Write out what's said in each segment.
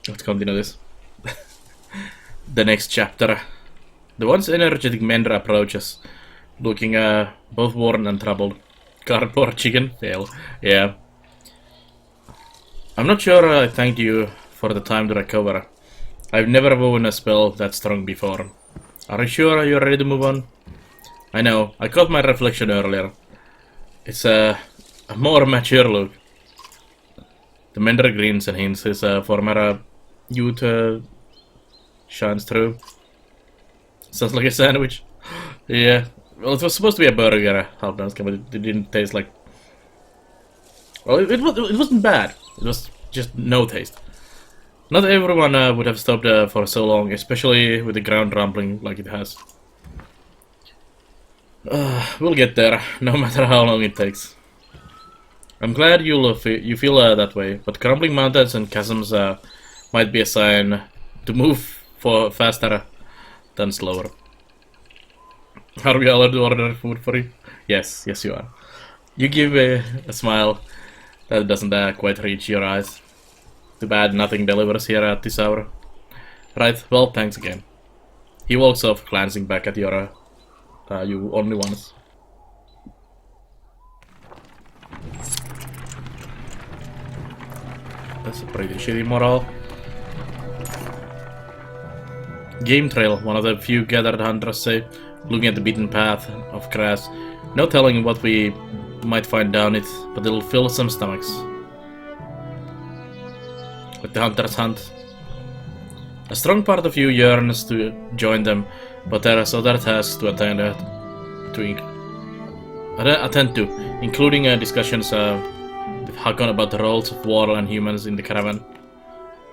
Let's continue this. The next chapter. The once energetic Mender approaches, looking both worn and troubled. Cardboard chicken? Fail. Yeah. I'm not sure I thanked you for the time to recover. I've never woven a spell that strong before. Are you sure you're ready to move on? I know, I caught my reflection earlier. It's a more mature look. The Mender grins and hints his former youth shines through. Sounds like a sandwich. Yeah. Well, it was supposed to be a burger, but it didn't taste like... Well, it wasn't bad. It was just no taste. Not everyone would have stopped for so long, especially with the ground rumbling like it has. We'll get there, no matter how long it takes. I'm glad you feel that way, but crumbling mountains and chasms might be a sign to move faster than slower. Are we allowed to order food for you? Yes, you are. You give a smile that doesn't quite reach your eyes. Too bad nothing delivers here at this hour. Right, well, thanks again. He walks off, glancing back at your you only once. That's a pretty shitty morale. Game trail, one of the few gathered hunters say, looking at the beaten path of grass. No telling what we might find down it, but it'll fill some stomachs. Like the hunters hunt. A strong part of you yearns to join them, but there are other tasks to attend to, including discussions with Hakon about the roles of warrior and humans in the caravan.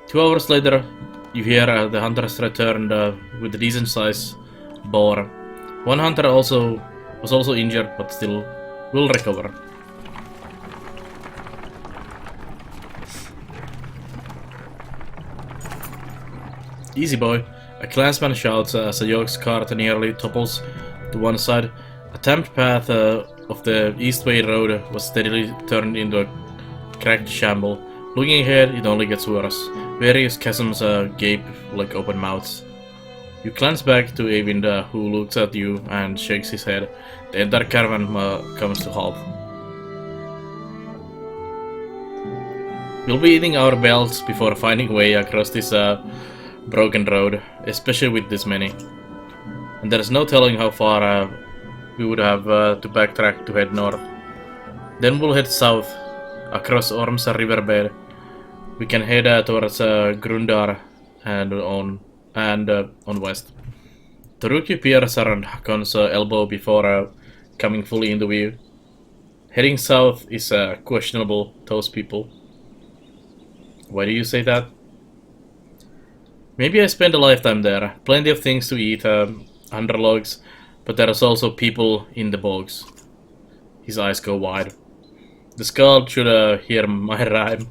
2 hours later, you hear the hunters returned with a decent-sized boar. One hunter was also injured, but still will recover. Easy boy, a clansman shouts as a yoke's cart nearly topples to one side. A tamped path of the Eastway road was steadily turned into a cracked shamble. Looking ahead, it only gets worse. Various chasms gape like open mouths. You glance back to Eivind, who looks at you and shakes his head. The entire caravan comes to halt. We'll be eating our belts before finding a way across this broken road, especially with this many. And there's no telling how far we would have to backtrack to head north. Then we'll head south, across Ormsa riverbed. We can head towards Grundar and on west. Taruki peers around Hakon's elbow before coming fully into view. Heading south is questionable, those people. Why do you say that? Maybe I spent a lifetime there. Plenty of things to eat under logs, but there's also people in the bogs. His eyes go wide. The Skald should hear my rhyme.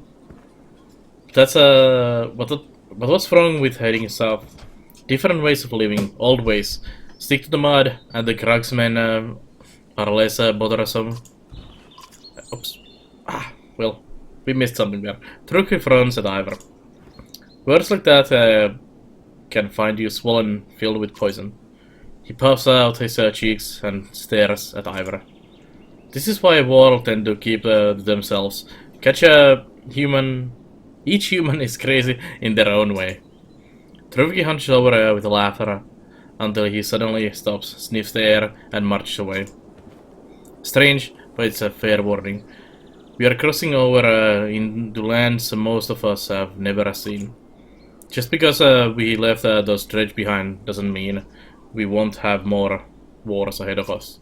That's but what's wrong with heading south? Different ways of living, old ways. Stick to the mud, and the cragsmen are less bothersome. Oops. Well, we missed something there. Truki frowns at Ivor. Words like that can find you swollen, filled with poison. He puffs out his cheeks and stares at Ivor. This is why warriors tend to keep themselves. Each human is crazy in their own way. Truki hunches over with a laughter until he suddenly stops, sniffs the air, and marches away. Strange, but it's a fair warning. We are crossing over into lands most of us have never seen. Just because we left those dredge behind doesn't mean we won't have more wars ahead of us.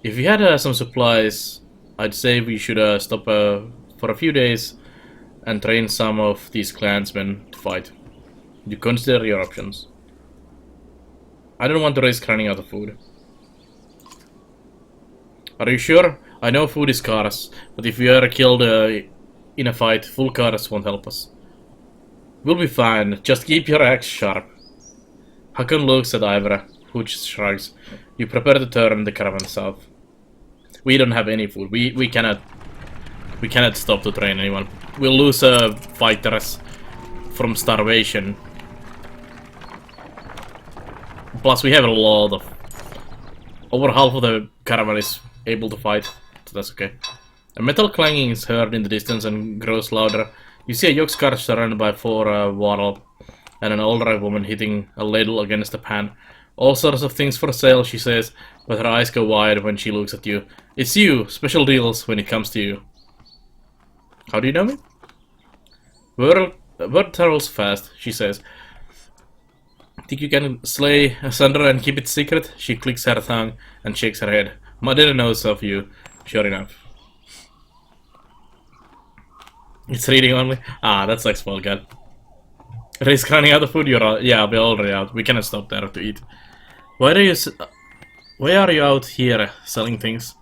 If we had some supplies, I'd say we should stop for a few days and train some of these clansmen to fight. You consider your options. I don't want to risk running out of food. Are you sure? I know food is scarce, but if we are killed in a fight, full cars won't help us. We'll be fine, just keep your axe sharp. Hakon looks at Ivor, who just shrugs. You prepare to turn the caravan south. We don't have any food. We cannot stop to train anyone. We'll lose fighters from starvation. Plus, we have a lot of... Over half of the caravan is able to fight, so that's okay. A metal clanging is heard in the distance and grows louder. You see a yoke's cart surrounded by 4 wattle and an older woman hitting a ladle against a pan. All sorts of things for sale, she says, but her eyes go wide when she looks at you. It's you! Special deals when it comes to you. How do you know me? Word travels fast, she says. Think you can slay Sandra and keep it secret? She clicks her tongue and shakes her head. Mother knows of you, sure enough. It's reading only? Ah, that's like small god. Risk running out of food? Yeah, we're already out. We cannot stop there to eat. Why are you out here selling things?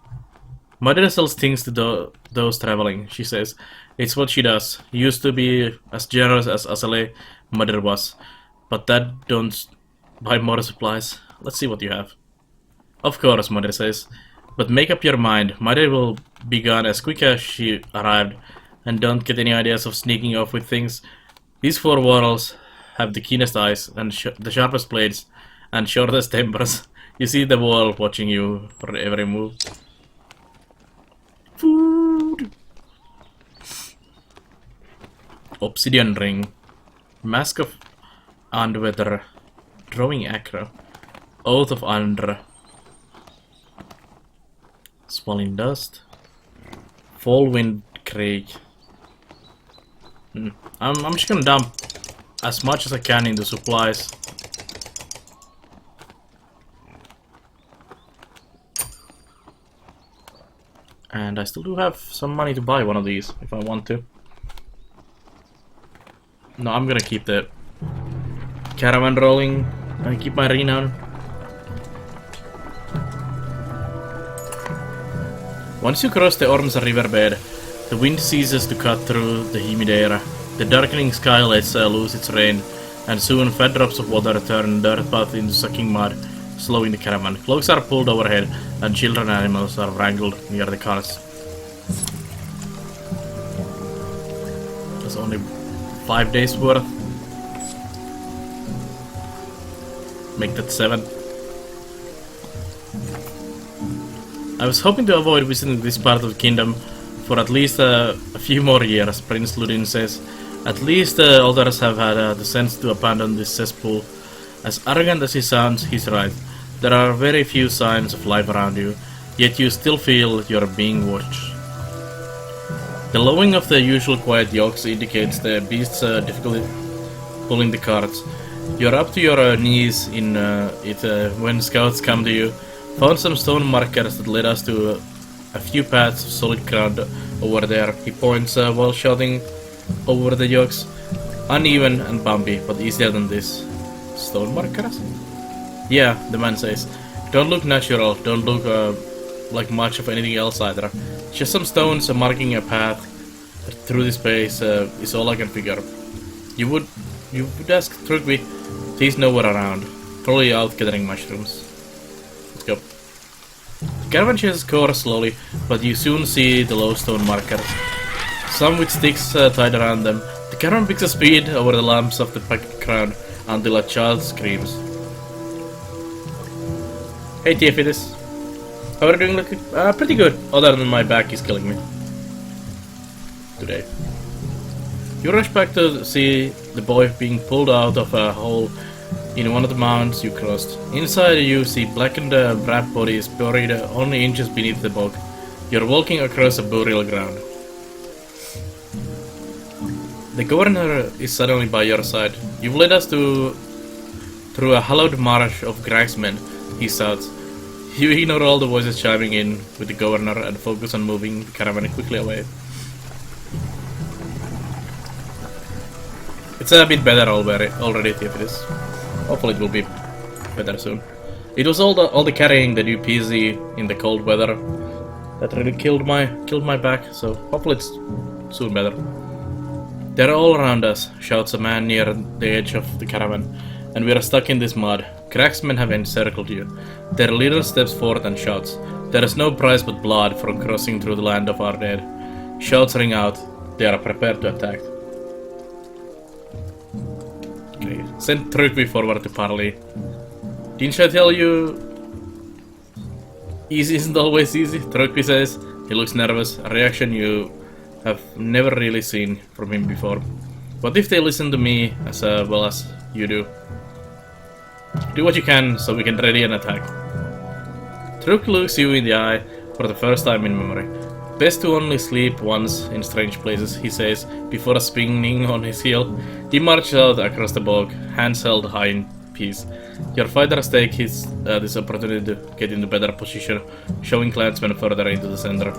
Mother sells things to those traveling, she says. It's what she does. Used to be as generous as Asale Mother was. But that don't buy more supplies. Let's see what you have. Of course, Mother says. But make up your mind. Mother will be gone as quick as she arrived. And don't get any ideas of sneaking off with things. These 4 warrels have the keenest eyes and the sharpest blades and shortest tempers. You see the wall watching you for every move. Food! Obsidian ring. Mask of Andweather. Drawing acro. Oath of Andra. Swelling dust. Fall wind crake. I'm just gonna dump as much as I can into supplies. And I still do have some money to buy one of these if I want to. No, I'm gonna keep the caravan rolling and keep my renown. Once you cross the Ormsa riverbed, the wind ceases to cut through the humid air. The darkening sky lets loose its rain, and soon fat drops of water turn dirt path into sucking mud, slowing the caravan. Cloaks are pulled overhead, and children and animals are wrangled near the carts. That's only 5 days worth. Make that 7. I was hoping to avoid visiting this part of the kingdom for at least a few more years, Prince Ludin says. At least others have had the sense to abandon this cesspool. As arrogant as he sounds, he's right. There are very few signs of life around you, yet you still feel you're being watched. The lowing of the usual quiet yokes indicates the beast's difficulty pulling the carts. You're up to your knees in it when scouts come to you. Found some stone markers that led us to a few paths of solid ground over there. He points while shouting over the yokes. Uneven and bumpy, but easier than this. Stone markers? Yeah, the man says. Don't look natural, don't look like much of anything else either. Just some stones marking a path through this space is all I can figure. You would ask Trugby. He's nowhere around. Probably out gathering mushrooms. Let's go. The caravan chases course slowly, but you soon see the low stone markers. Some with sticks tied around them. The caravan picks a speed over the lumps of the packed ground until a child screams. Hey Tiefidis. How are you doing? Pretty good, other than my back is killing me. Today. You rush back to see the boy being pulled out of a hole in one of the mounds you crossed. Inside you see blackened wrapped bodies buried only inches beneath the bog. You're walking across a burial ground. The governor is suddenly by your side. You've led us through a hallowed marsh of cragsmen, he shouts. You ignore all the voices chiming in with the governor and focus on moving the caravan quickly away. It's a bit better already, Theophilus. Hopefully it will be better soon. It was all the carrying that you PZ in the cold weather that really killed my back, so hopefully it's soon better. They're all around us, shouts a man near the edge of the caravan, and we are stuck in this mud. Cracksmen have encircled you. Their leader steps forth and shouts. There is no price but blood for crossing through the land of our dead. Shouts ring out. They are prepared to attack. Okay. Send Trugby forward to parley. Didn't I tell you easy isn't always easy? Trugby says. He looks nervous, a reaction you have never really seen from him before. What if they listen to me as well as you do? Do what you can so we can ready an attack. Trugby looks you in the eye for the first time in memory. Best to only sleep once in strange places, he says, before spinning on his heel. He marches out across the bog, hands held high in peace. Your fighters take this opportunity to get into better position, showing clansmen further into the center.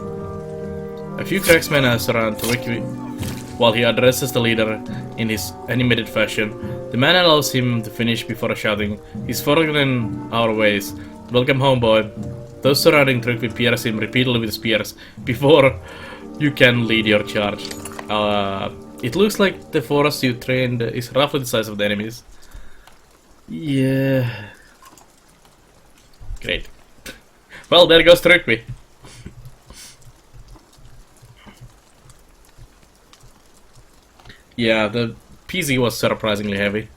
A few cracksmen surround Ricky while he addresses the leader in his animated fashion. The man allows him to finish before shouting, "He's forgotten our ways. Welcome home, boy." Those surrounding Trugby pierce him repeatedly with spears before you can lead your charge. It looks like the force you trained is roughly the size of the enemies. Yeah. Great. Well, there goes Trugby. Yeah, the PC was surprisingly heavy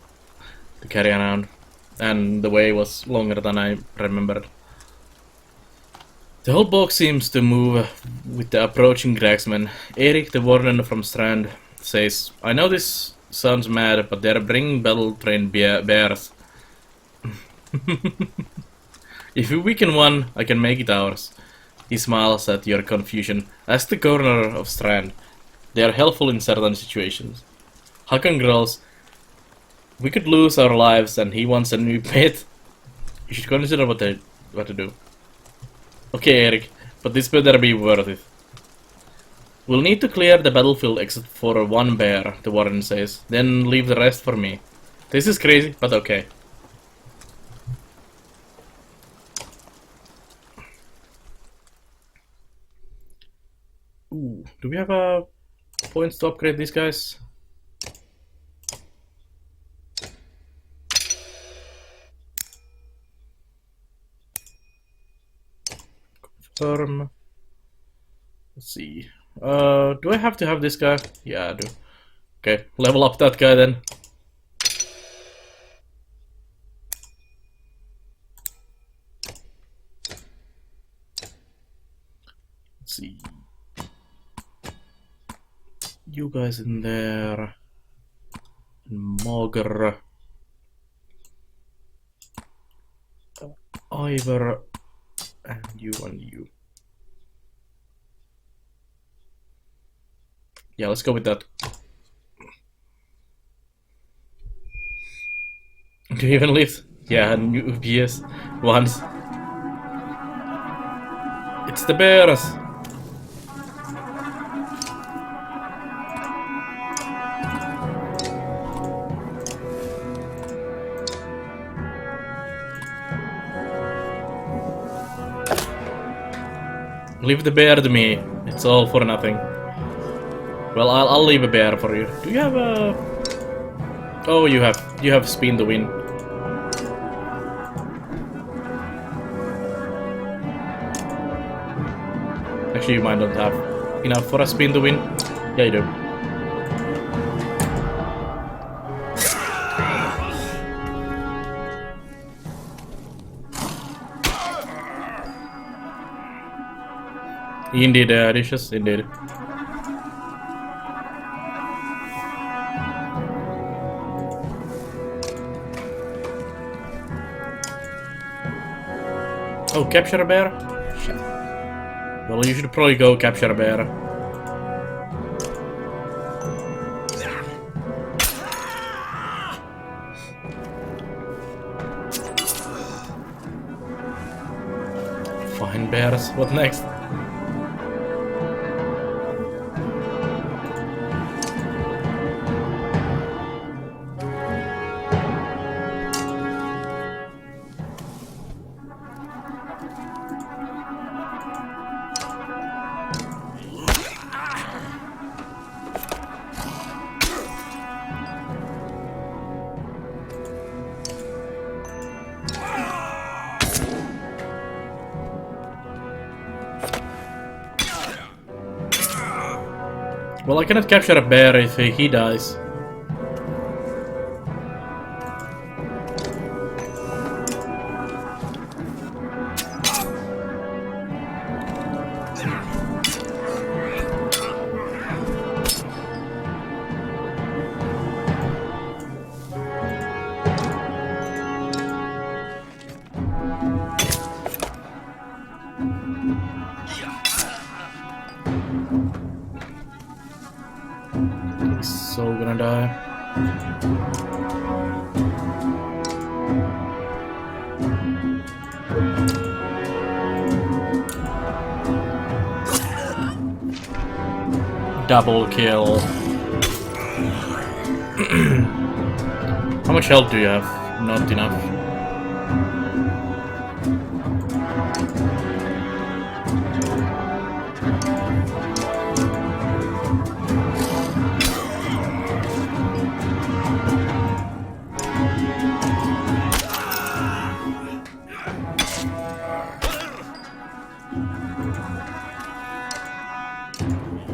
to carry around, and the way was longer than I remembered. The whole box seems to move with the approaching cracksmen. Erik, the warden from Strand, says, "I know this sounds mad, but they're bringing battle-trained bears. If we weaken one, I can make it ours." He smiles at your confusion. Ask the governor of Strand. They are helpful in certain situations. Hakon growls, "We could lose our lives and he wants a new pet. You should consider what to do." Okay, Erik, but this better be worth it. We'll need to clear the battlefield except for one bear, the warden says. Then leave the rest for me. This is crazy, but okay. Ooh, do we have points to upgrade these guys? Confirm. Let's see. Do I have to have this guy? Yeah, I do. Okay, level up that guy then. Let's see. You guys in there. Mogr. Ivor. And you and you. Yeah, let's go with that. Do you even live? Yeah, new PS once. It's the bears! Leave the bear to me. It's all for nothing. Well, I'll leave a bear for you. Do you have a... Oh, you have spin to win. Actually, you might not have enough for a spin to win. Yeah, you do. Indeed, dishes, indeed. Oh, capture a bear? Shit. Well, you should probably go capture a bear. Fine bears, what next? Well, I cannot capture a bear if he dies. Double kill. How much health do you have? Not enough.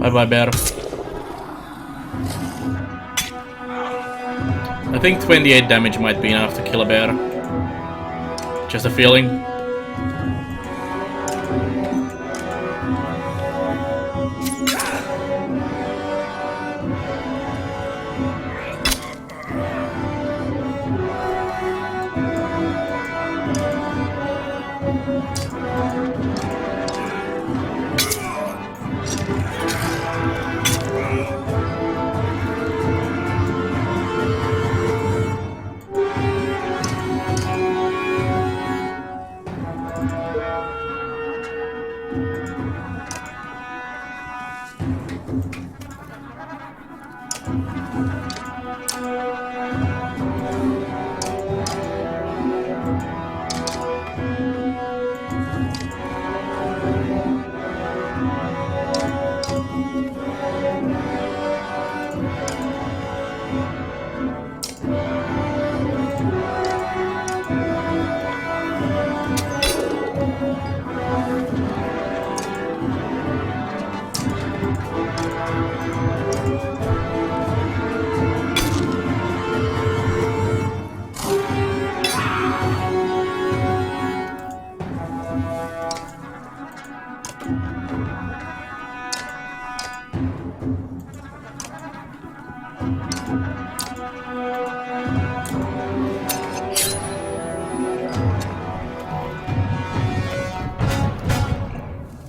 Bye bye, bear. I think 28 damage might be enough to kill a bear. Just a feeling.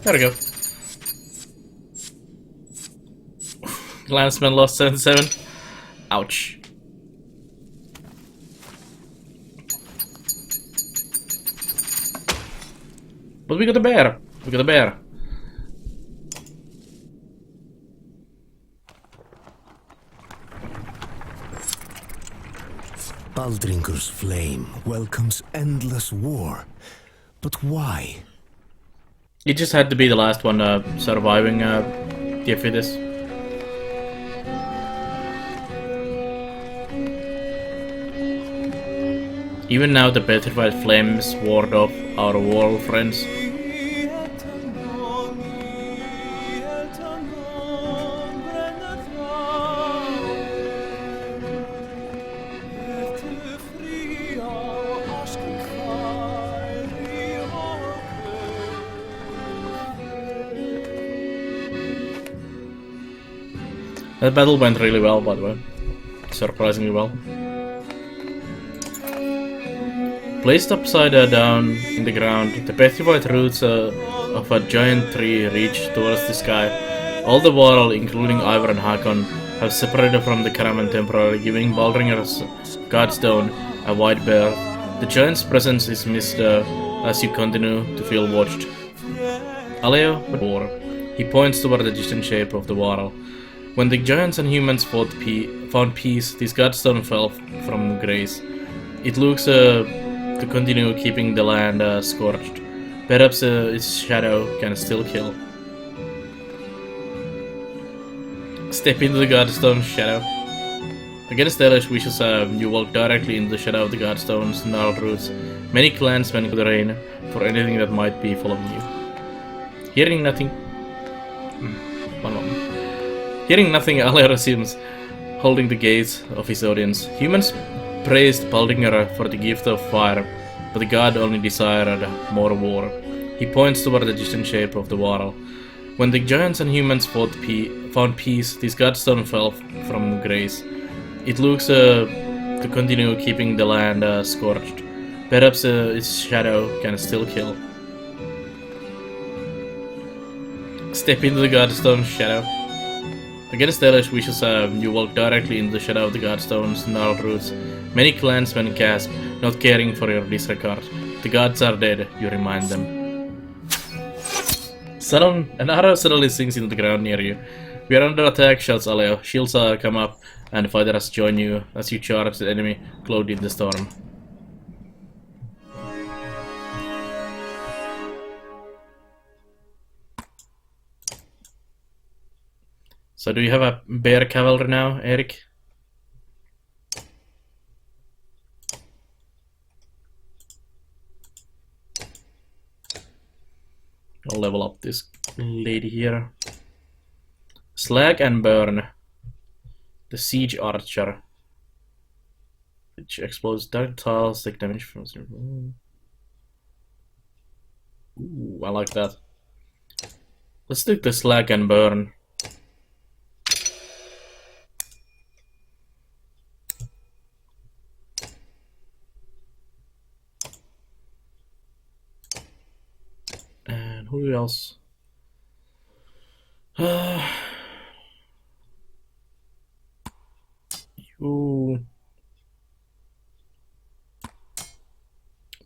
There we go. Landsman lost 77. Ouch. But we got a bear. We got a bear. Baldringer's flame welcomes endless war. But why? It just had to be the last one surviving defeat this. Even now the petrified flames ward off our wall friends. That battle went really well, by the way. Surprisingly well. Placed upside down in the ground, the petrified roots of a giant tree reach towards the sky. All the world, including Ivar and Hakon, have separated from the caravan temporarily, giving Baldringer's Godstone a wide berth. The giant's presence is missed as you continue to feel watched. Aleo, war. He points toward the distant shape of the world. When the giants and humans found peace, this Godstone fell from grace. It looks to continue keeping the land scorched. Perhaps its shadow can still kill. Step into the Godstone's shadow. Against Elish wishes, you walk directly into the shadow of the Godstone's gnarled roots. Many clansmen could reign for anything that might be following you. Hearing nothing... One moment. Hearing nothing, Aleo resumes, holding the gaze of his audience. Humans praised Baldinger for the gift of fire, but the god only desired more war. He points toward the distant shape of the world. When the giants and humans found peace, this Godstone fell from grace. It looks to continue keeping the land scorched. Perhaps its shadow can still kill. Step into the Godstone's shadow. Against the hellish wishes, you walk directly into the shadow of the Godstone's gnarled roots. Many clansmen gasp, not caring for your disregard. The gods are dead, you remind them. An arrow suddenly sinks into the ground near you. We are under attack, shouts Aleo. Shields come up, and fighters join you as you charge the enemy clothed in the storm. So do you have a bear cavalry now, Eric? I'll level up this lady here. Slag and Burn. The Siege Archer. Which explodes dark tiles, take damage from... Ooh, I like that. Let's take the Slag and Burn. And who else?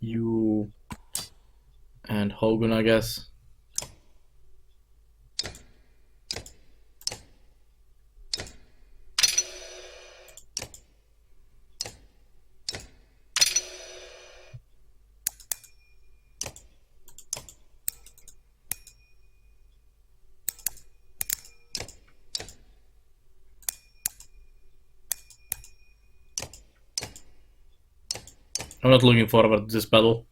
You and Hogan, I guess. I'm not looking forward to this battle.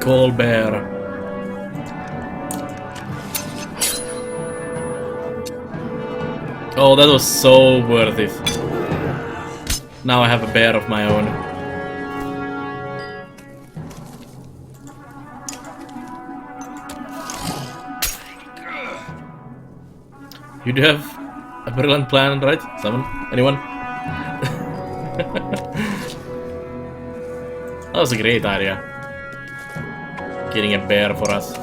Call bear. Oh, that was so worth it. Now I have a bear of my own. You do have a brilliant plan, right? Someone? Anyone? That was a great idea. Getting a bear for us.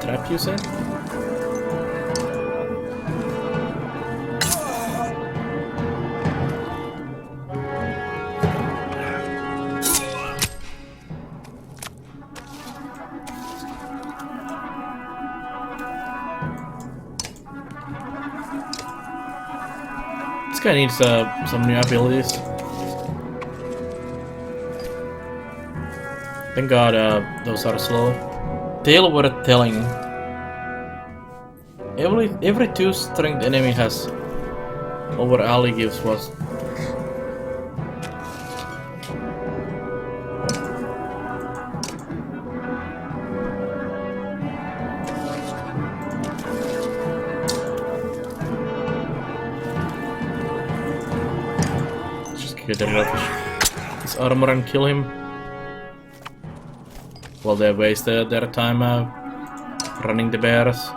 Trap, you said? This guy needs some new abilities. Thank God those are slow. Tale worth telling. Every 2 strength enemy has over ally gives was. Get rid of his armor and kill him. While they wasted their time running the bears.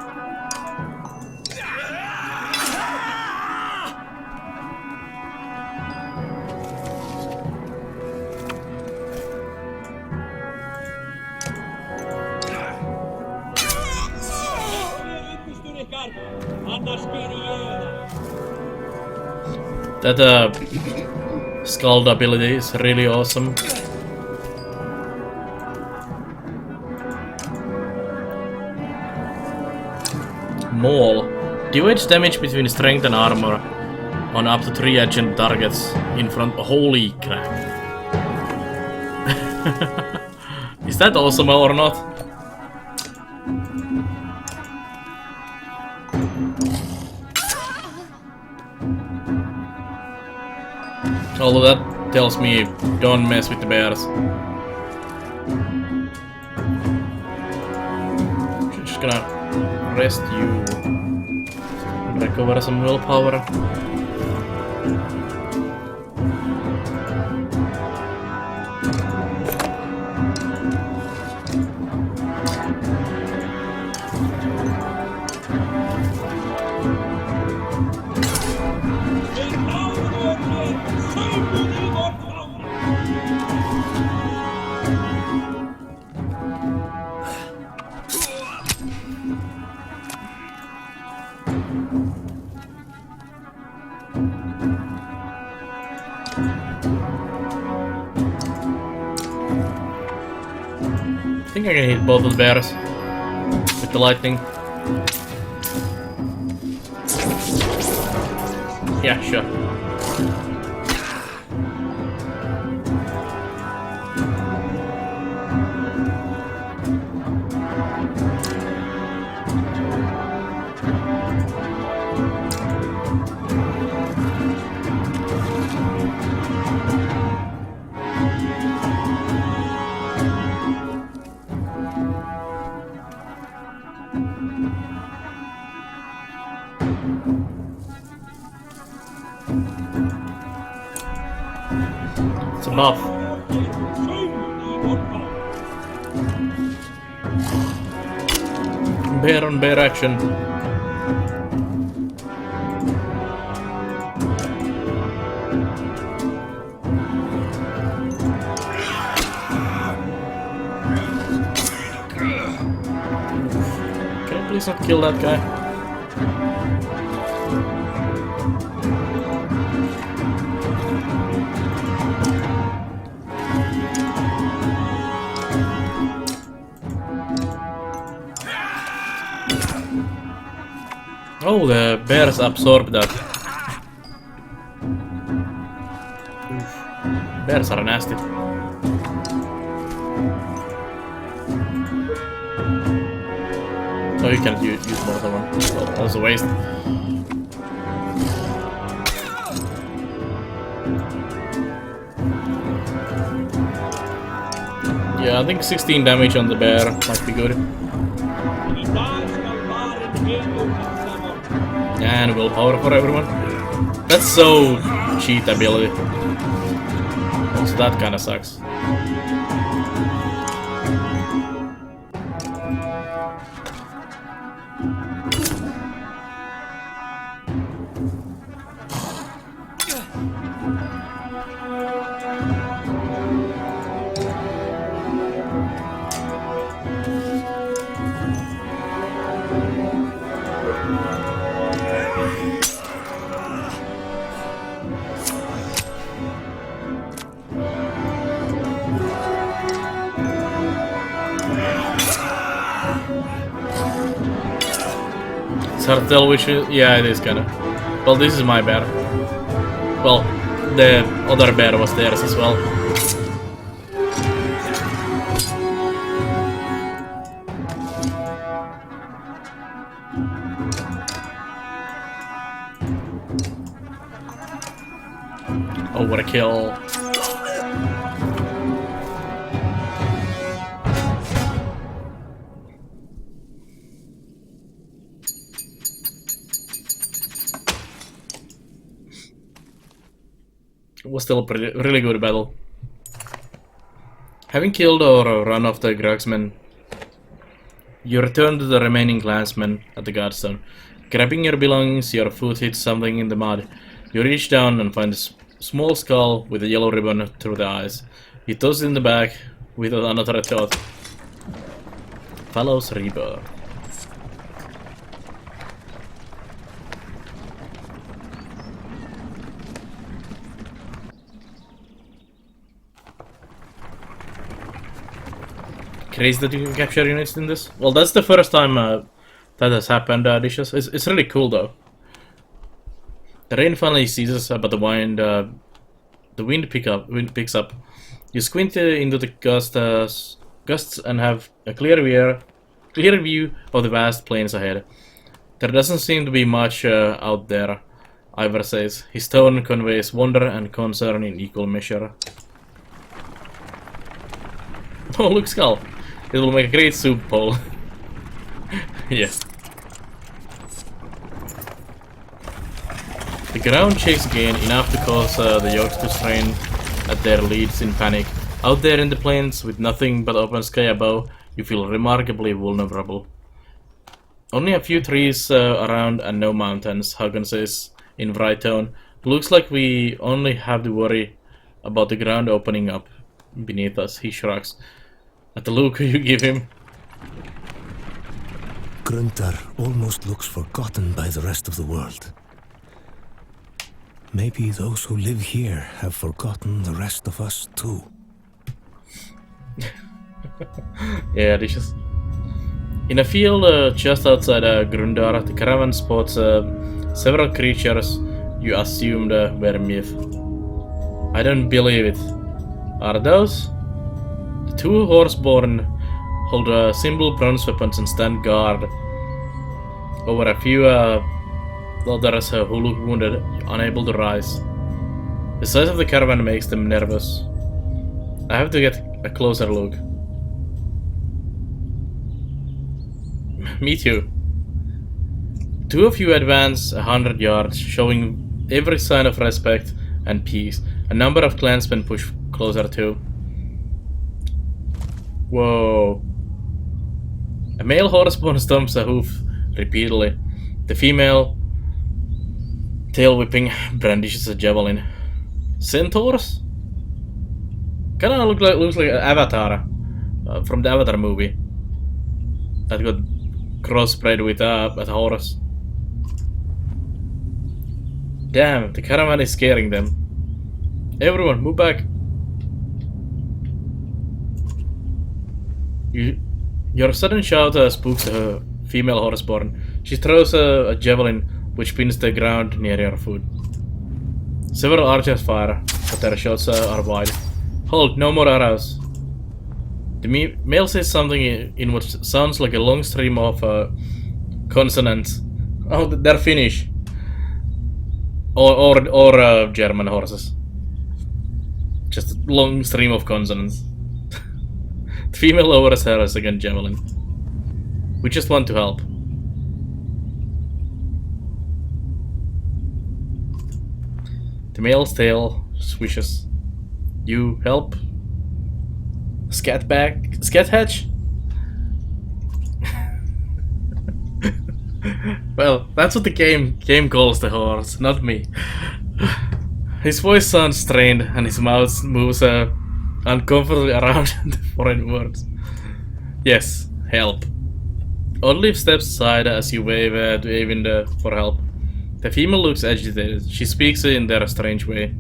That Scald ability is really awesome. Maul. Divide damage between strength and armor on up to 3 adjacent targets in front. Holy crap. Is that awesome or not? Although that tells me don't mess with the bears. Just gonna rest you and recover some willpower. I think I can hit both of the bears with the lightning. Yeah, sure. It's enough. Bear on bear action. Can I please not kill that guy? Oh, the bears absorb that. Oof. Bears are nasty. Oh, you can't use more than one. Well, that was a waste. Yeah, I think 16 damage on the bear might be good. And willpower for everyone. That's so cheat ability. Also, that kinda sucks. It's hard to tell which is... Yeah, it is kinda. Well, this is my bear. Well, the other bear was theirs as well. Oh, what a kill. It was still a really good battle. Having killed or run off the Grugsmen, you return to the remaining clansmen at the Godstone. Grabbing your belongings, your foot hits something in the mud. You reach down and find a small skull with a yellow ribbon through the eyes. You toss it in the bag without another thought. Follows rebirth. Crazy that you can capture units in this. Well, that's the first time that has happened, Dishes. It's really cool though. The rain finally ceases, but the wind picks up. You squint into the gusts and have a clear view of the vast plains ahead. There doesn't seem to be much out there, Ivor says. His tone conveys wonder and concern in equal measure. Oh, look, Skull. It will make a great soup bowl. Yes. The ground shakes again, enough to cause the yokes to strain at their leads in panic. Out there in the plains, with nothing but open sky above, you feel remarkably vulnerable. Only a few trees around and no mountains, Hagen says in bright tone. Looks like we only have to worry about the ground opening up beneath us, he shrugs. At the look you give him. Gruntar almost looks forgotten by the rest of the world. Maybe those who live here have forgotten the rest of us too. Yeah, delicious. In a field just outside Grundar, the caravan spots several creatures you assumed were myth. I don't believe it. Are those? The two horseborn hold simple bronze weapons and stand guard over a few others who look wounded, unable to rise. The size of the caravan makes them nervous. I have to get a closer look. Me too. Two of you advance 100 yards, showing every sign of respect and peace. A number of clansmen push closer too. Whoa. A male horseborn stomps a hoof repeatedly. The female, tail whipping, brandishes a javelin. Centaurs? Kinda looks like an Avatar from the Avatar movie. That got crossbred with a horse. Damn, the caravan is scaring them. Everyone, move back. Your sudden shout spooks the female horseborn. She throws a javelin which pins the ground near your foot. Several archers fire, but their shots are wide. Hold, no more arrows. The male says something in what sounds like a long stream of consonants. Oh, they're Finnish. Or German horses. Just a long stream of consonants. The female lowers her second javelin. We just want to help. The male's tail swishes. You help? Scat hatch? Well, that's what the game calls the horse, not me. His voice sounds strained and his mouth moves uncomfortably around the foreign words. Yes, help. Olive steps aside as you wave to Eyvind for help. The female looks agitated. She speaks in their strange way.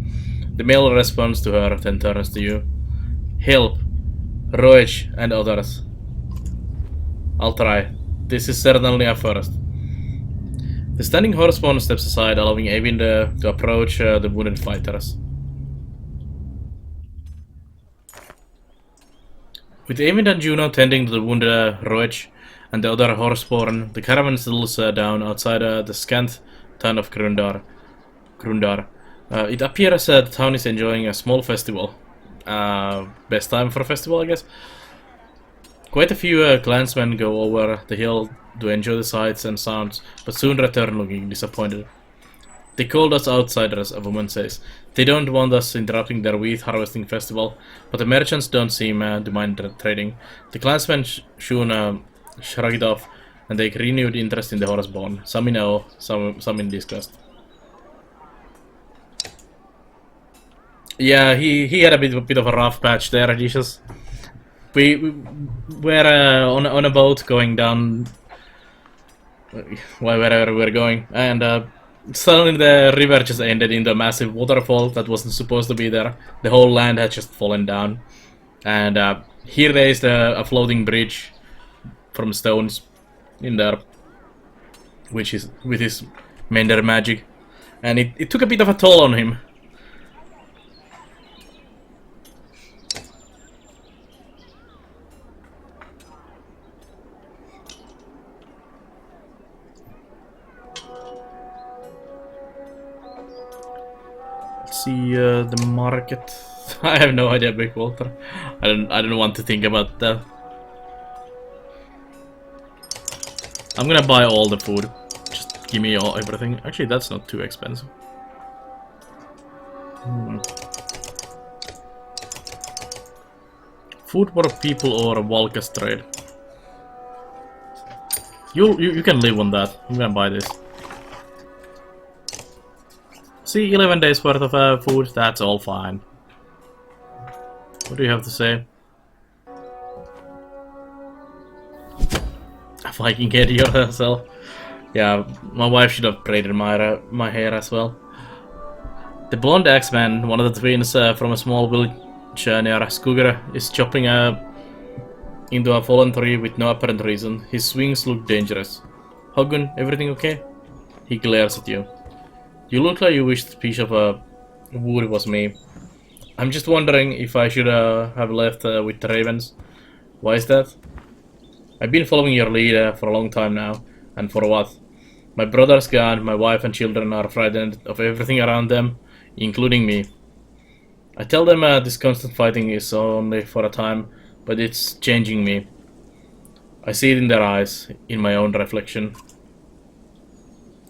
The male responds to her, then turns to you. Help. Roech and others. I'll try. This is certainly a first. The standing horseman steps aside, allowing Eyvind to approach the wounded fighters. With Eyvind and Juno tending to the wounded Roech and the other horseborn, the caravan settles down outside the scant town of Grundar. It appears the town is enjoying a small festival. Best time for a festival, I guess. Quite a few clansmen go over the hill to enjoy the sights and sounds, but soon return looking disappointed. They called us outsiders, a woman says. They don't want us interrupting their wheat harvesting festival, but the merchants don't seem to mind trading. The clansmen soon shrug it off and take renewed interest in the horseborn. Some in awe, some in disgust. Yeah, he had a bit of a rough patch there, Jesus. We were on a boat going down wherever we were going, and suddenly the river just ended into a massive waterfall that wasn't supposed to be there. The whole land had just fallen down, and he raised a floating bridge from stones in there, which is with his mender magic, and it took a bit of a toll on him. see the market. I have no idea, Big Walter. I don't want to think about that. I'm gonna buy all the food. Just give me everything. Actually, that's not too expensive. Food for people or Valka's trade. You can live on that. I'm gonna buy this. See, 11 days worth of food. That's all fine. What do you have to say? A Viking head yourself. Yeah, my wife should have braided my hair as well. The blonde X-Man, one of the twins from a small village near Skugger, is chopping into a fallen tree with no apparent reason. His swings look dangerous. Hogun, everything okay? He glares at you. You look like you wish the piece of wood was me. I'm just wondering if I should have left with the ravens. Why is that? I've been following your lead for a long time now. And for what? My brother's gone, my wife and children are frightened of everything around them, including me. I tell them this constant fighting is only for a time, but it's changing me. I see it in their eyes, in my own reflection.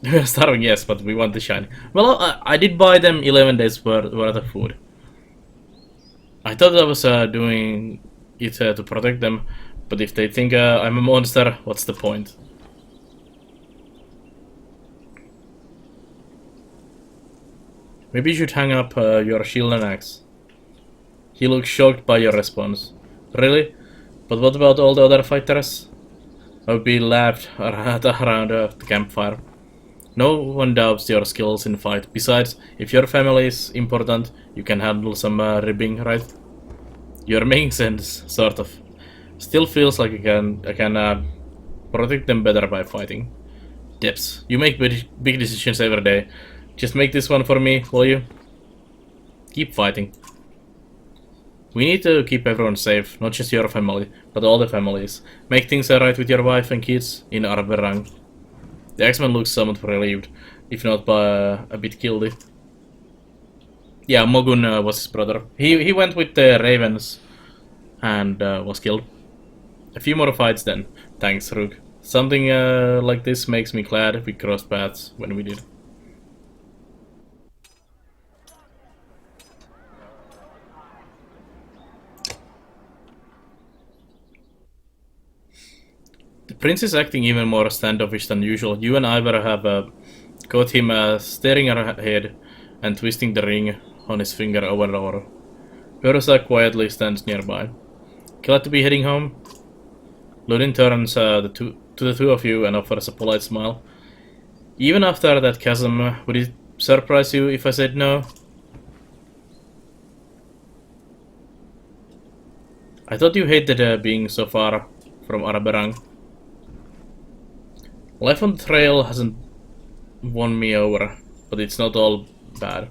We're starving, yes, but we want to shine. Well, I did buy them 11 days worth of food. I thought I was doing it to protect them, but if they think I'm a monster, what's the point? Maybe you should hang up your shield and axe. He looks shocked by your response. Really? But what about all the other fighters? I would be laughed around the campfire. No one doubts your skills in fight. Besides, if your family is important, you can handle some ribbing, right? You're making sense, sort of. Still feels like I can protect them better by fighting. Depths. You make big decisions every day. Just make this one for me, will you? Keep fighting. We need to keep everyone safe, not just your family, but all the families. Make things alright with your wife and kids in Arberang. The X-Man looks somewhat relieved, if not a bit guilty. Yeah, Mogun was his brother. He went with the Ravens and was killed. A few more fights then. Thanks, Rook. Something like this makes me glad we crossed paths when we did. The prince is acting even more standoffish than usual. You and Ivor have caught him staring ahead and twisting the ring on his finger over and over. Ursa quietly stands nearby. Glad to be heading home? Ludin turns to the two of you and offers a polite smile. Even after that chasm, would it surprise you if I said no? I thought you hated being so far from Araberang. Life on the trail hasn't won me over, but it's not all bad.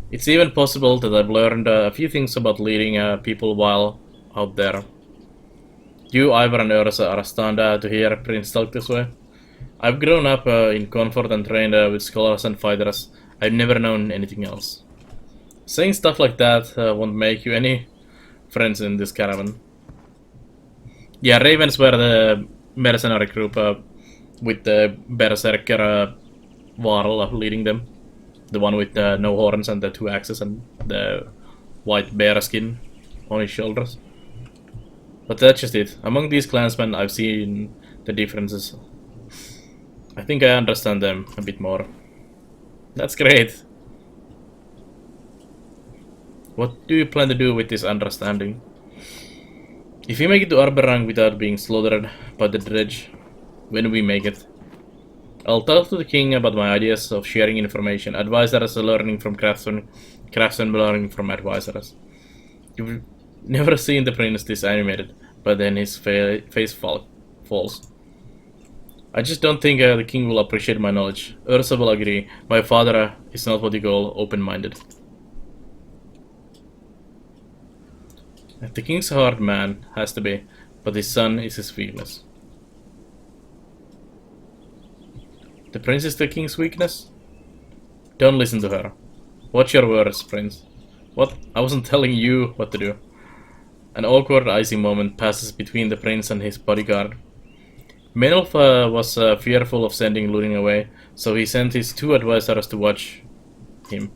It's even possible that I've learned a few things about leading people while out there. You, Ivor, and Ursa are stunned to hear Prince talk this way. I've grown up in comfort and trained with scholars and fighters. I've never known anything else. Saying stuff like that won't make you any friends in this caravan. Yeah, Ravens were the mercenary group with the Berserker Varl leading them. The one with no horns and the two axes and the white bear skin on his shoulders. But that's just it. Among these clansmen, I've seen the differences. I think I understand them a bit more. That's great. What do you plan to do with this understanding? If we make it to Arberang without being slaughtered by the dredge, when we make it, I'll talk to the king about my ideas of sharing information, advisors learning from craftsmen learning from advisors. You've never seen the prince this animated, but then his face falls. I just don't think the king will appreciate my knowledge. Ursa will agree. My father is not what you call open-minded. The king's a hard man, has to be, but his son is his weakness. The prince is the king's weakness? Don't listen to her. Watch your words, Prince. What? I wasn't telling you what to do. An awkward icy moment passes between the prince and his bodyguard. Menelf was fearful of sending Lurin away, so he sent his two advisors to watch him.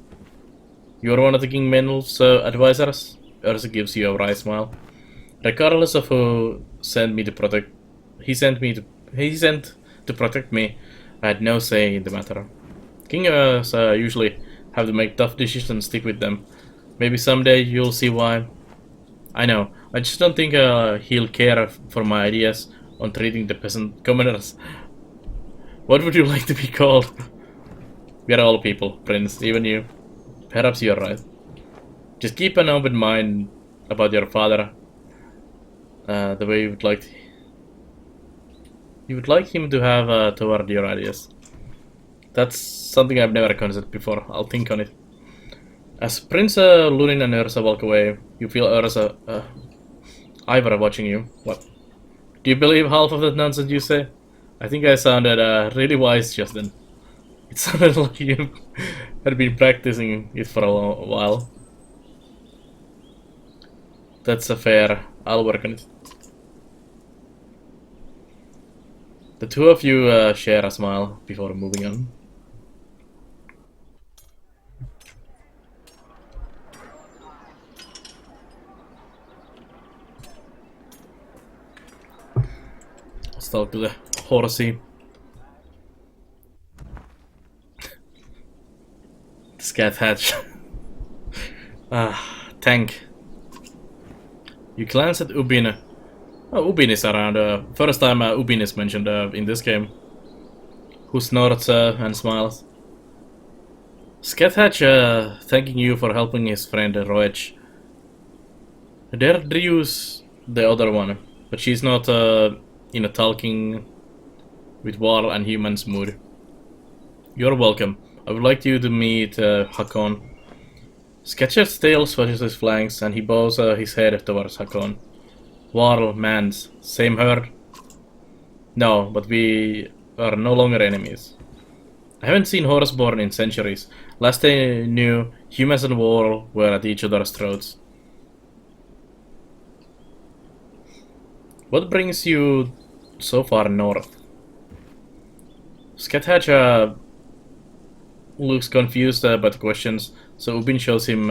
You're one of the King Menelf's advisors? Ursa gives you a wry smile. Regardless of who sent me to protect, he sent to protect me. I had no say in the matter. Kings usually have to make tough decisions and stick with them. Maybe someday you'll see why. I know. I just don't think he'll care for my ideas on treating the peasant commoners. What would you like to be called? We are all people, Prince, even you. Perhaps you're right. Just keep an open mind about your father. The way you would like him to have toward your ideas. That's something I've never considered before. I'll think on it. As Prince Lunin and Ursa walk away, you feel Ursa, Ivor watching you. What? Do you believe half of that nonsense you say? I think I sounded really wise just then. It sounded like you had been practicing it for a while. That's a fair. I'll work on it. The two of you share a smile before moving on. Let's talk to the horsey. The scat hatch. Tank. You glance at Ubin. Oh, Ubin is around. First time Ubin is mentioned in this game. Who snorts and smiles. Skathatch thanking you for helping his friend Roech. Derdrius, the other one, but she's not in a talking with war and humans mood. You're welcome. I would like you to meet Hakon. Sketcher's tail swashes his flanks and he bows his head towards Hakon. Warl, Mans, same herd? No, but we are no longer enemies. I haven't seen Horseborn in centuries. Last I knew, humans and Warl were at each other's throats. What brings you so far north? Skathatch looks confused by the questions, so Ubin shows him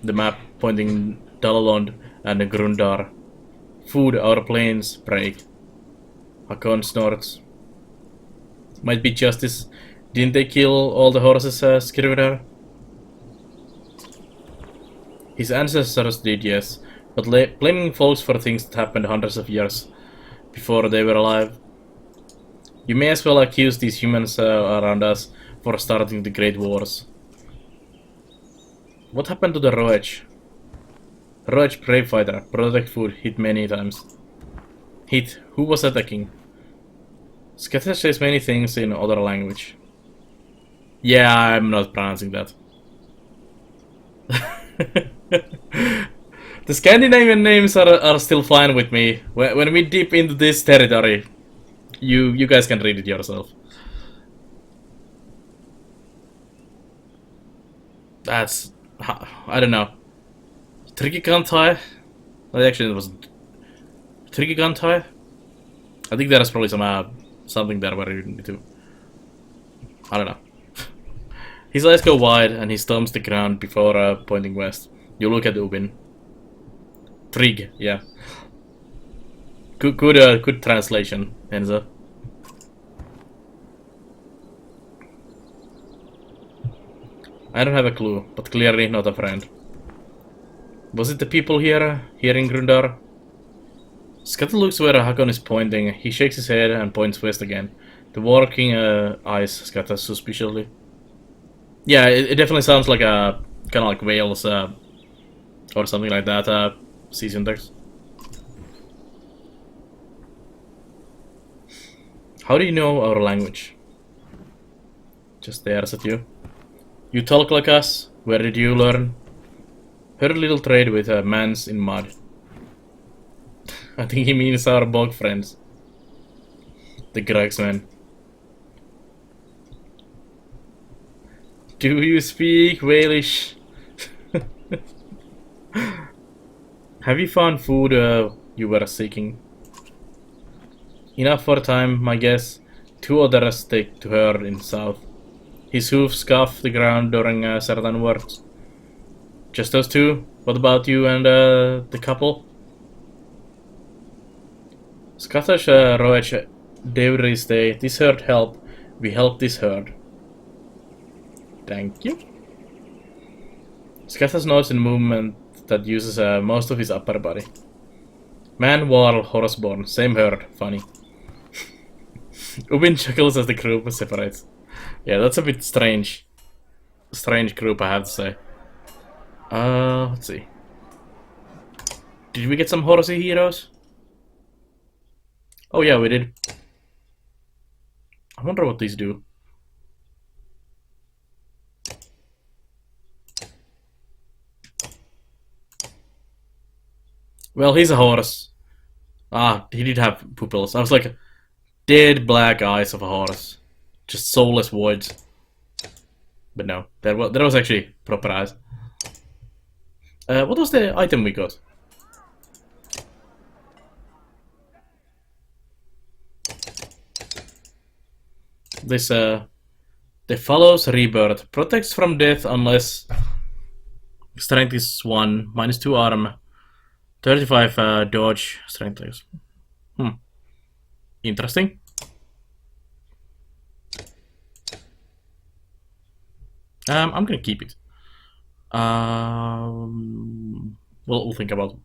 the map pointing Dalalond and Grundar. Food, our planes, break. Hakon snorts. Might be justice. Didn't they kill all the horses, Skirvidar? His ancestors did, yes, but blaming folks for things that happened hundreds of years before they were alive. You may as well accuse these humans around us for starting the Great Wars. What happened to the Roech? Roech, brave fighter, protect food, hit many times. Hit, who was attacking? Skathatch says many things in other language. Yeah, I'm not pronouncing that. The Scandinavian names are still fine with me. When we deep into this territory, you guys can read it yourself. That's... I don't know. Trigigantai? Actually, it was Trigigantai? I think there's probably some something there where you need to... I don't know. His eyes go wide and he stomps the ground before pointing west. You look at Ubin. Trig, yeah. Good translation, Enzo. I don't have a clue, but clearly not a friend. Was it the people here in Grundar? Scuttle looks where Hakon is pointing. He shakes his head and points west again. The War King eyes Scuttle suspiciously. Yeah, it definitely sounds like a kind of like Wales or something like that. Season text. How do you know our language? Just stares at you. You talk like us. Where did you learn? Heard a little trade with mans in mud. I think he means our bog friends. The Gregsmen. Do you speak Walish? Have you found food you were seeking? Enough for time, my guess. 2 others take to her in south. His hoofs scuff the ground during certain words. Just those 2? What about you and the couple? Scottish Roach David Day. This herd help. We help this herd. Thank you. Scottish notes in movement that uses most of his upper body. Man, wall, horseborn, same herd. Funny. Ubin chuckles as the group separates. Yeah, that's a bit strange. Strange group, I have to say. Let's see. Did we get some horsey heroes? Oh yeah, we did. I wonder what these do. Well, he's a horse. Ah, he did have pupils. I was like, dead black eyes of a horse. Just soulless voids. But no, that was actually proper eyes. What was the item we got? This, the follows rebirth. Protects from death unless strength is 1, -2 arm, 35 dodge, strength is. Interesting. I'm gonna keep it. We'll think about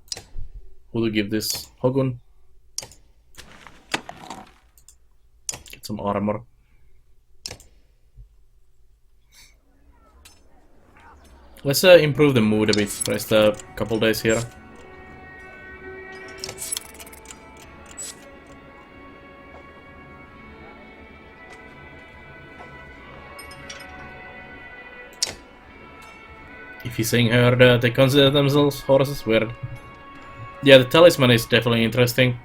who to give this. Hogun. Get some armor. Let's improve the mood a bit. Rest a couple days here. If he's saying her, they consider themselves horses, weird. Yeah, the talisman is definitely interesting.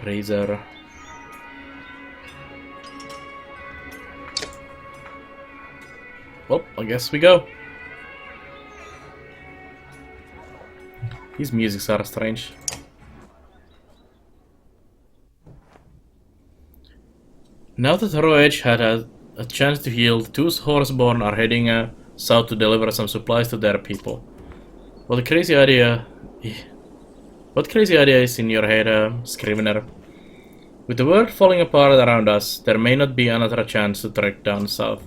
Razor. Well, I guess we go. These musics are strange. Now that Roach had a chance to heal, the 2 horseborn are heading south to deliver some supplies to their people. What crazy idea is in your head, Scrivener? With the world falling apart around us, there may not be another chance to trek down south.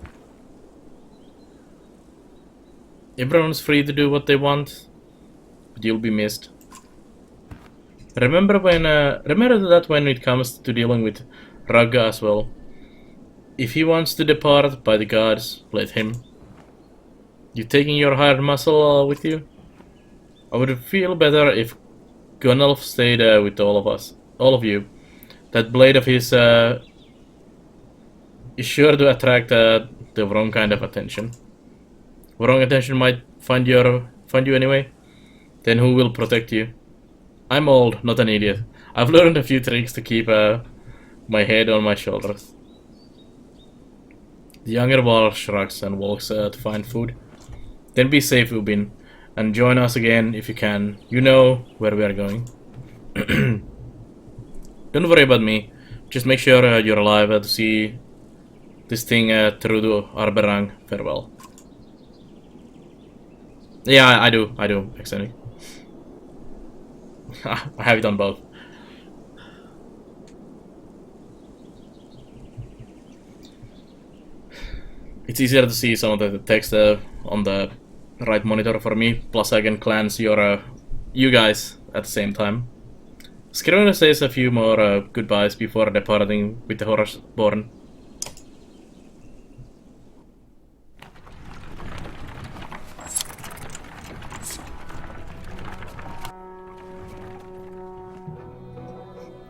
Everyone's free to do what they want, but you'll be missed. Remember that when it comes to dealing with Ragga as well. If he wants to depart by the gods, let him. You taking your hired muscle with you? I would feel better if Gunnulf stayed with all of you. That blade of his is sure to attract the wrong kind of attention. Wrong attention might find you anyway. Then who will protect you? I'm old, not an idiot. I've learned a few tricks to keep my head on my shoulders. The younger Wall shrugs and walks to find food. Then be safe, Ubin, and join us again if you can. You know where we are going. Don't worry about me. Just make sure you're alive to see this thing through to Arberang. Farewell. Yeah, I do, actually. I have it on both. It's easier to see some of the text on the right monitor for me, plus I can glance you guys at the same time. Scrivener says a few more goodbyes before departing with the Horseborn.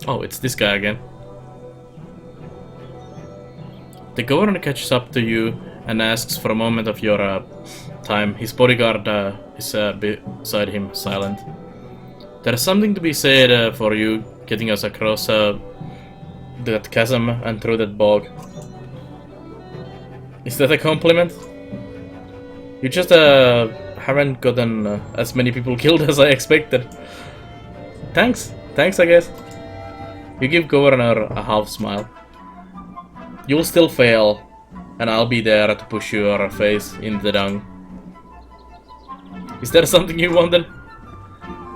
Oh, it's this guy again. The governor catches up to you and asks for a moment of your time. His bodyguard is beside him, silent. There's something to be said for you getting us across that chasm and through that bog. Is that a compliment? You just haven't gotten as many people killed as I expected. Thanks. Thanks, I guess. You give Governor a half smile. You'll still fail, and I'll be there to push your face in the dung. Is there something you wanted?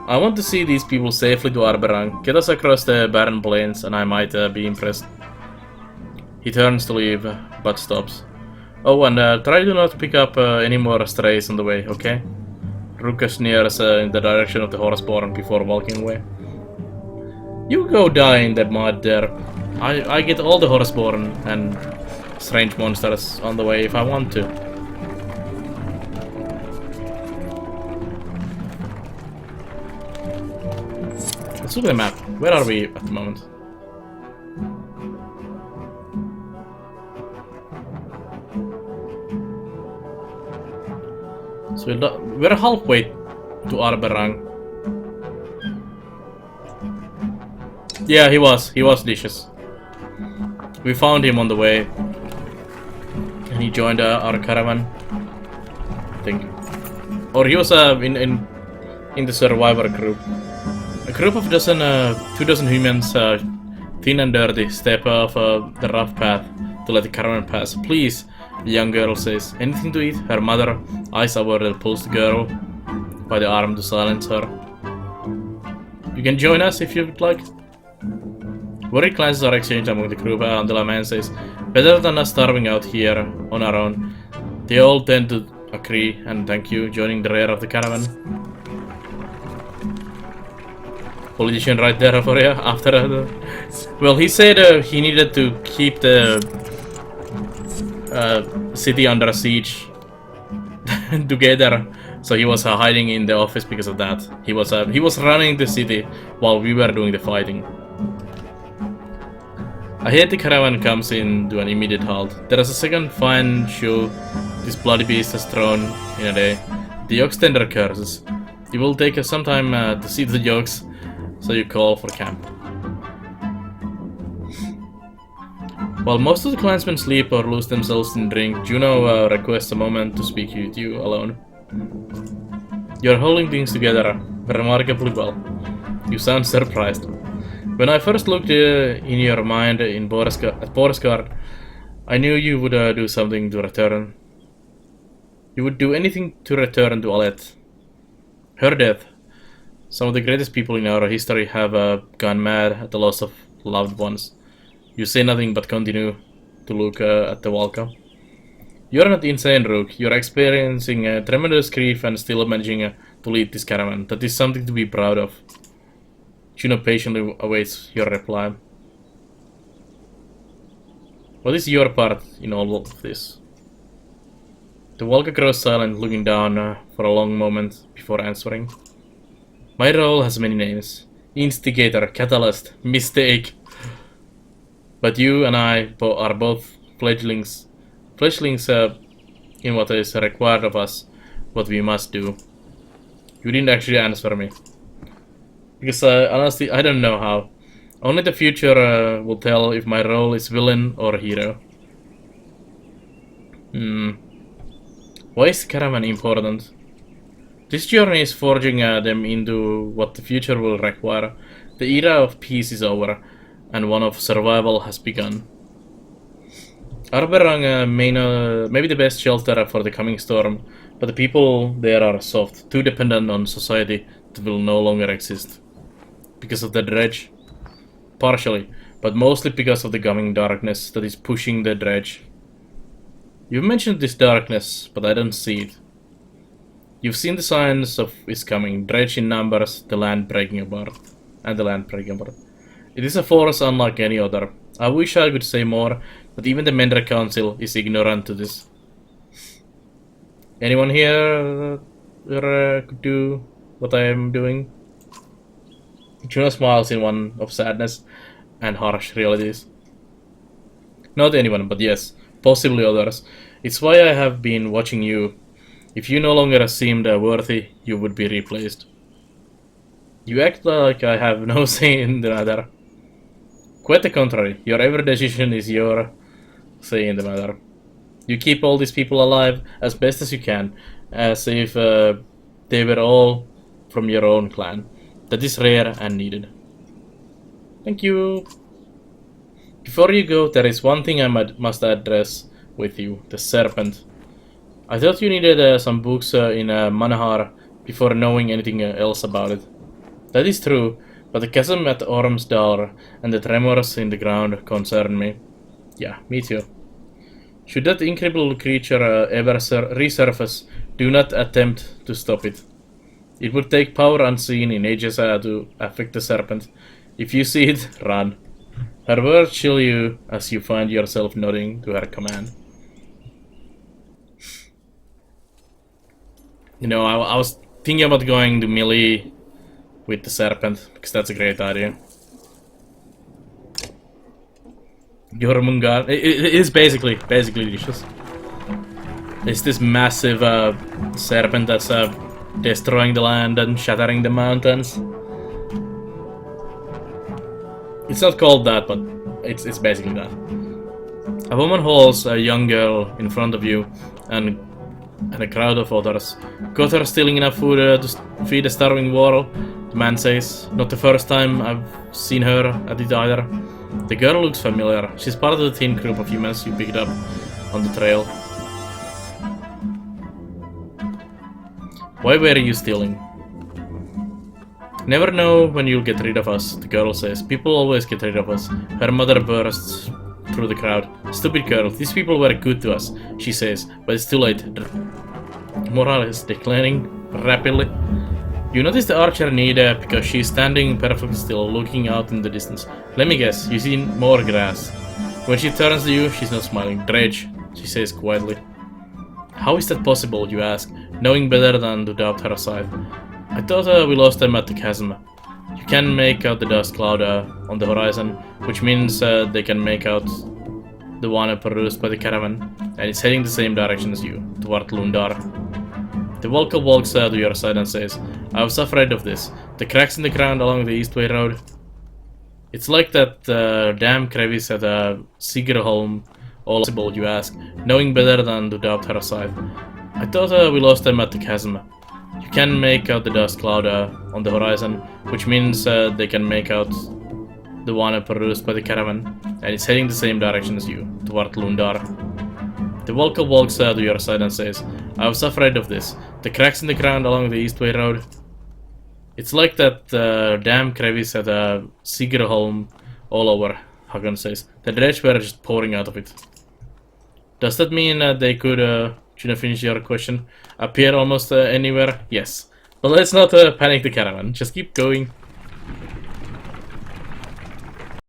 I want to see these people safely to Arberang. Get us across the barren plains, and I might be impressed. He turns to leave, but stops. Oh, and try to not pick up any more strays on the way, okay? Ruka sneers in the direction of the horseborn before walking away. You go die in that mud there. I get all the horseborn and strange monsters on the way if I want to. Let's look at the map. Where are we at the moment? So we're halfway to Arberang. Yeah, he was vicious. We found him on the way, and he joined our caravan, I think. Or he was in the survivor group. A group of 2 dozen humans, thin and dirty, step off the rough path to let the caravan pass. Please, the young girl says. Anything to eat? Her mother eyes over and pulls the girl by the arm to silence her. You can join us if you'd like. Worried glances are exchanged among the group until a man says, better than us starving out here on our own. They all tend to agree and thank you, joining the rear of the caravan. Politician right there for you after well, he said he needed to keep the city under siege together, so he was hiding in the office because of that. He was running the city while we were doing the fighting. I hear the caravan comes in to an immediate halt. There is a second fine show this bloody beast has thrown in a day. The yoke's tender curses. It will take us some time to see the yokes, so you call for camp. While most of the clansmen sleep or lose themselves in drink, Juno requests a moment to speak with you alone. You're holding things together remarkably well. You sound surprised. When I first looked in your mind at Boresgard, I knew you would do something to return. You would do anything to return to Alet. Her death. Some of the greatest people in our history have gone mad at the loss of loved ones. You say nothing but continue to look at the Valka. You're not insane, Rook. You're experiencing tremendous grief and still managing to lead this caravan. That is something to be proud of. Juno patiently awaits your reply. What is your part in all of this? The Valka grows silent, looking down for a long moment before answering. My role has many names. Instigator, Catalyst, Mistake. But you and I are both fledglings in what is required of us, what we must do. You didn't actually answer me. Because honestly, I don't know how. Only the future will tell if my role is villain or hero. Why is caravan important? This journey is forging them into what the future will require. The era of peace is over, and one of survival has begun. Arberang may be the best shelter for the coming storm, but the people there are soft, too dependent on society that will no longer exist. Because of the dredge? Partially, but mostly because of the coming darkness that is pushing the dredge. You've mentioned this darkness, but I don't see it. You've seen the signs of its coming, dredge in numbers, the land breaking apart. It is a force unlike any other. I wish I could say more, but even the Mender Council is ignorant to this. Anyone here could do what I am doing? Juno smiles in one of sadness and harsh realities. Not anyone, but yes, possibly others. It's why I have been watching you. If you no longer seemed worthy, you would be replaced. You act like I have no say in the matter. Quite the contrary, your every decision is your say in the matter. You keep all these people alive as best as you can, as if they were all from your own clan. That is rare and needed. Thank you. Before you go, there is one thing I must address with you, the serpent. I thought you needed some books in Manahar before knowing anything else about it. That is true, but the chasm at Orm's door and the tremors in the ground concern me. Yeah, me too. Should that incredible creature ever resurface, do not attempt to stop it. It would take power unseen in ages to affect the serpent. If you see it, run. Her words chill you as you find yourself nodding to her command. You know, I was thinking about going to melee with the serpent, because that's a great idea. Jormungand, it is basically delicious. It's this massive serpent that's destroying the land and shattering the mountains. It's not called that, but it's basically that. A woman holds a young girl in front of you, and a crowd of others. Got her stealing enough food to feed a starving world, the man says. Not the first time I've seen her at it either. The girl looks familiar. She's part of the thin group of humans you picked up on the trail. Why were you stealing? Never know when you'll get rid of us, the girl says. People always get rid of us. Her mother bursts through the crowd. Stupid girl, these people were good to us, she says, but it's too late. Morale is declining rapidly. You notice the archer Nida because she's standing perfectly still, looking out in the distance. Let me guess, you see more grass. When she turns to you, she's not smiling. Dredge, she says quietly. How is that possible, you ask, knowing better than to doubt her side. I thought we lost them at the chasm. You can make out the dust cloud on the horizon, which means they can make out the one produced by the caravan, and it's heading the same direction as you, toward Lundar. The walker walks to your side and says, I was afraid of this. The cracks in the ground along the Eastway Road. It's like that damn crevice at Sigerholm. All possible, you ask, knowing better than to doubt her side. I thought we lost them at the chasm. You can make out the dust cloud on the horizon, which means they can make out the one produced by the caravan, and it's heading the same direction as you, toward Lundar. The walker walks to your side and says, I was afraid of this. The cracks in the ground along the Eastway Road. It's like that damn crevice at Sigerholm all over, Hagen says. The dredge were just pouring out of it. Does that mean they could, should I finish your question, appear almost anywhere? Yes. But let's not panic the caravan, just keep going.